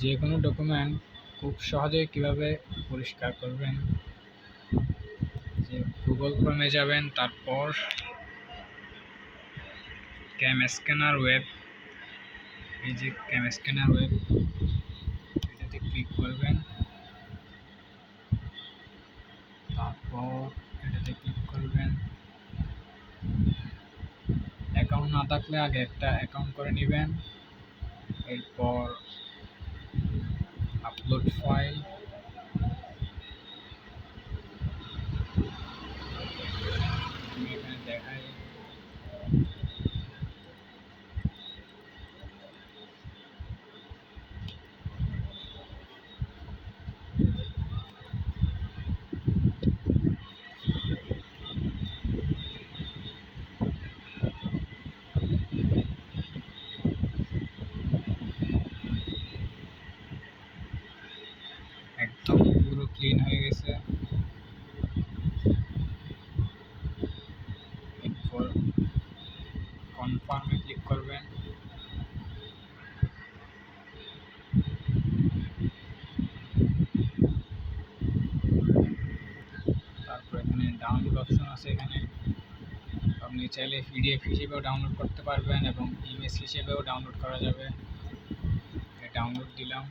যে কোনো ডকুমেন্ট খুব সহজেই কিভাবে পরিষ্কার করবেন, যে গুগল ক্রোমে যাবেন, তারপর ক্যাম স্ক্যানার ওয়েব, এই যে ক্যাম স্ক্যানার ওয়েব এটাতে ক্লিক করবেন, তারপর এটাতে ক্লিক করবেন। অ্যাকাউন্ট না থাকলে আগে একটা অ্যাকাউন্ট করে নেবেন, এরপর আপলোড ফাইল, আমি এখানে দেখাই। একদম পুরো ক্লিন হয়ে গেছে। এরপর কনফার্মে ক্লিক করবেন, তারপর এখানে ডাউনলোড অপশন আছে। এখানে আপনি চাইলে পিডিএফ হিসেবেও ডাউনলোড করতে পারবেন এবং ইমেজ হিসেবেও ডাউনলোড করা যাবে। ডাউনলোড দিলাম।